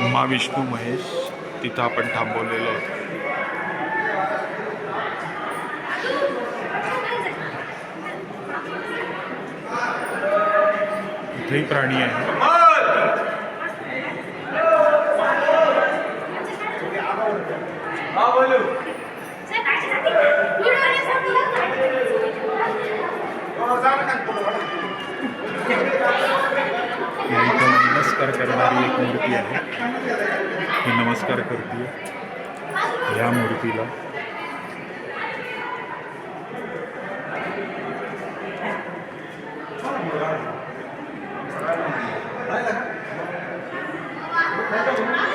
ब्रह्मा विष्णू महेश तिथं आपण थांबवलेलो होतो. इथेही प्राणी आहे. या इथं नमस्कार करणारी एक मूर्ती आहे. ही नमस्कार करते ह्या मूर्तीला.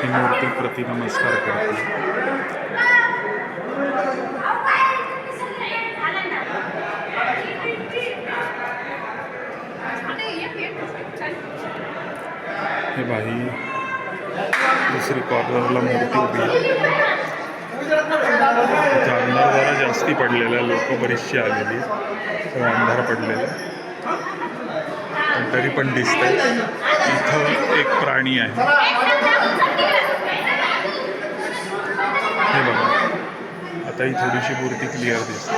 ही मूर्ती प्रति नमस्कार करते. हे बाई दुसरी कॉर्नरला मूर्ती उभी आहे. इथं अंधार जरा जास्ती पडलेला, लोक बरीचशी आलेली, सगळं अंधार पडलेलं, पण तरी पण दिसतंय. इथं एक प्राणी आहे. हे बघा, आता ही थोडीशी मूर्ती क्लिअर दिसते.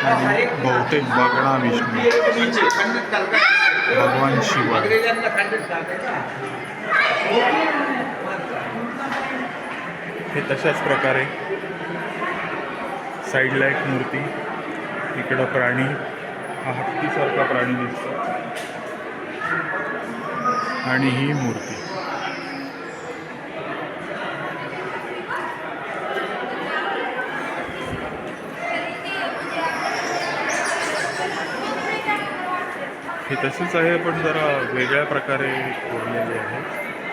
आणि बहुतेक बगणा विष्णू, भगवान शिव. हे तशाच प्रकारे साईडला एक मूर्ती, इकडं प्राणी, हा हत्तीसारखा प्राणी दिसतो, आणि ही मूर्ती. हे तसेच आहे, पण जरा वेगळ्या प्रकारे कोरलेले आहे.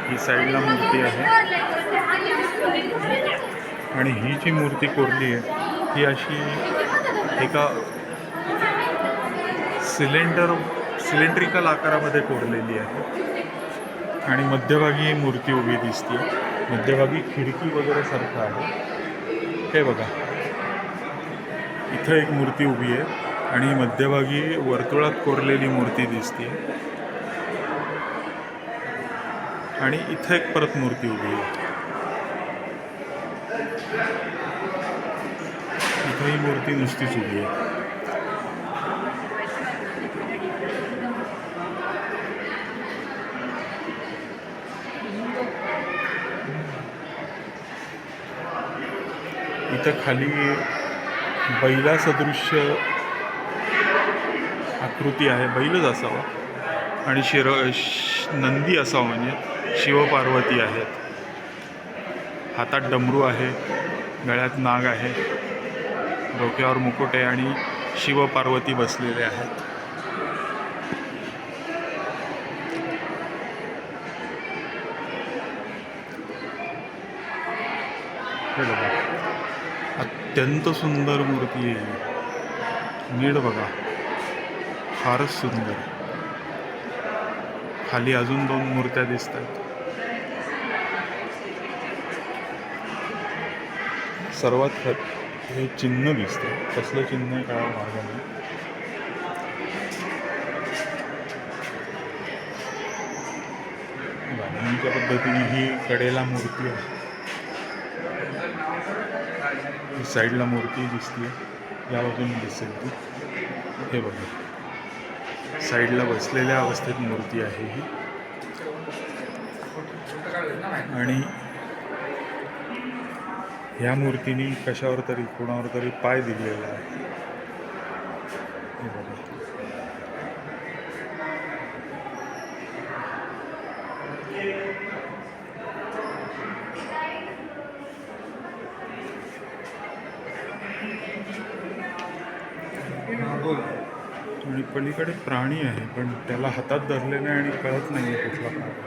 ही साईडला मूर्ती आहे, आणि ही जी मूर्ती कोरली आहे ही अशी एका सिलेंड्रिकल आकारामध्ये कोरलेली आहे. आणि मध्यभागी ही मूर्ती उभी दिसते. मध्यभागी खिडकी वगैरे सारखं आहे. हे बघा, इथं एक मूर्ती उभी आहे, आणि मध्यभागी वर्तुळात कोरलेली मूर्ती दिसते, आणि इथं एक परत मूर्ती उभी आहे. इथं ही मूर्ती नुसतीच उभी आहे. इथं खाली बैलासदृश्य आकृती आहे, बैलच असावा, आणि नंदी असावा, म्हणजे शिवपार्वती आहेत. हातात डमरू आहे, गळ्यात नाग आहे, डोक्यावर मुकुट आहे, आणि शिवपार्वती बसलेले आहेत. हे बघा, अत्यंत सुंदर मूर्ती आहे. नीट बघा, फारच सुंदर. खाली अजून 2 मूर्त्या दिसतात. सर्वात हे चिन्ह दिसतं. कसलं चिन्ह आहे काय मार्ग नाही. बांधणीच्या पद्धतीने ही कडेला मूर्ती आहे, ही साईडला मूर्ती दिसते, या बाजूने दिसेल ती. हे बघा, साईडला बसलेल्या अवस्थेत मूर्ती आहे ही, आणि ह्या मूर्तीने कशावर तरी कोणावर तरी पाय दिलेला आहे. हे बघा, आणि पलीकडे प्राणी आहे, पण त्याला हातात धरले नाही आणि कळत नाही आहे कुठला प्राणी.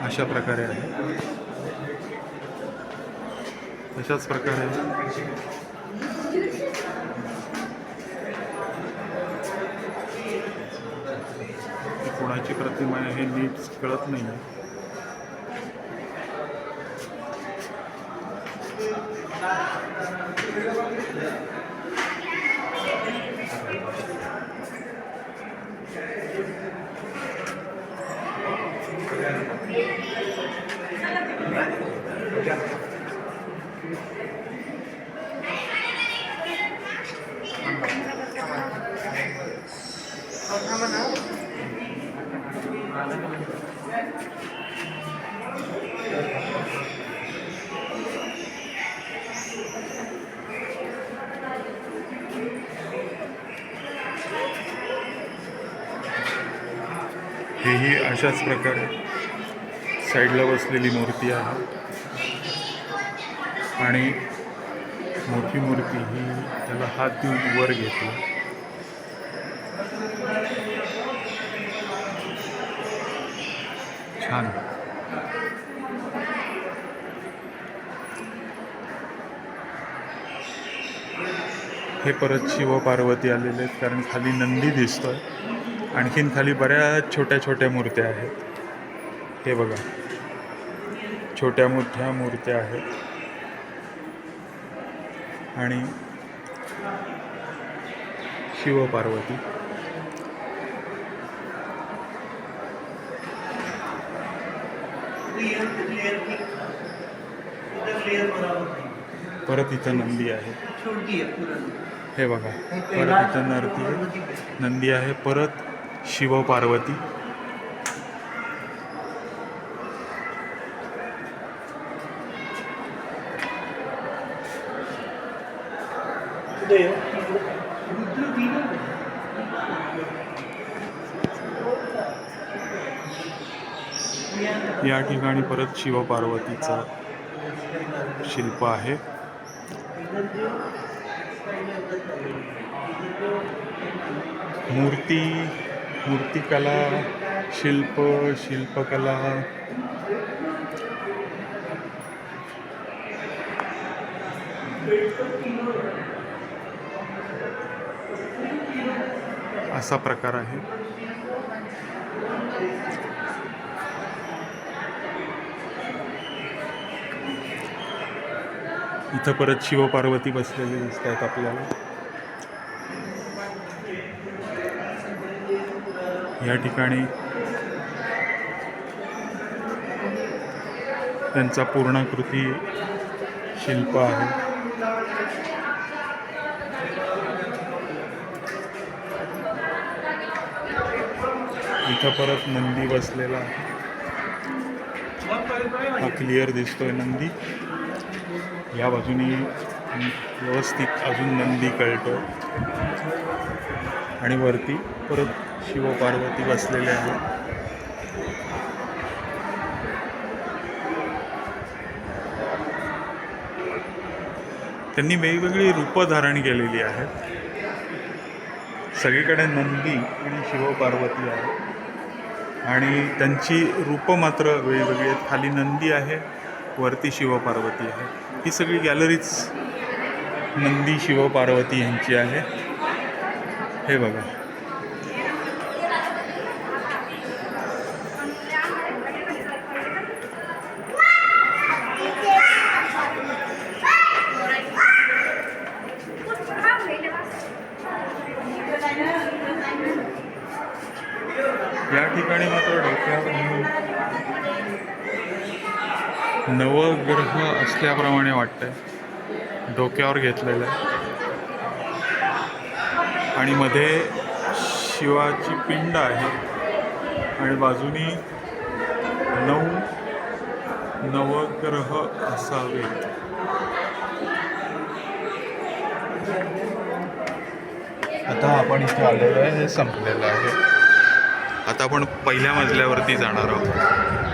अशा प्रकारे आहे. तशाच प्रकारे कोणाची प्रतिमा आहे हे नीट कळत नाही. हेही अशाच प्रकारे साईडला बसलेली मूर्ती आहे आणि मोठी मूर्ती ही त्याला हात देऊन वर घेतला. छान. हे परत शिव पार्वती आलेले आहेत कारण खाली नंदी दिसतोय. आणखीन खाली बऱ्याच छोट्या छोट्या मूर्त्या आहेत. हे बघा, छोट्या मोठ्या मूर्त्या आहेत आणि शिव पार्वती. परत इथं नंदी आहे. हे बघा, परत इथं नंदी आहे. परत शिव पार्वती. या ठिकाणी परत शिव पार्वतीचं शिल्प आहे. मूर्तिकला, शिल्पकला. असा प्रकार आहे. इथं परत शिव पार्वती बसलेले दिसत आहेत आपल्याला. या ठिकाणी त्यांचा पूर्णाकृती शिल्प आहे. इथं परत नंदी बसलेला आहे. हा क्लिअर दिसतोय नंदी. या बाजूनी व्यवस्थित अजून नंदी कळतोय आणि वरती परत शिव पार्वती बसलेले आहेत. त्यांनी वेगवेगळी रूपं धारण केलेली आहेत. सगळीकडे नंदी आणि शिव पार्वती आहे आणि त्यांची रूपं मात्र वेगवेगळी आहेत. खाली नंदी आहे, वरती शिव पार्वती आहे. ही सगळी गॅलरीच नंदी शिव पार्वती यांची आहे. हे बघा, या ठिकाणी मात्र डोक्यावर नवग्रह असल्याप्रमाणे वाटतंय. डोक्यावर घेतलेलं आहे आणि मध्ये शिवाची पिंड आहे आणि बाजूनी 9 नवग्रह असावेत. आता आपण इथे आलेलो आहे, हे संपलेलं आहे. आता आपण पहिल्या मजल्यावरती जाणार आहोत.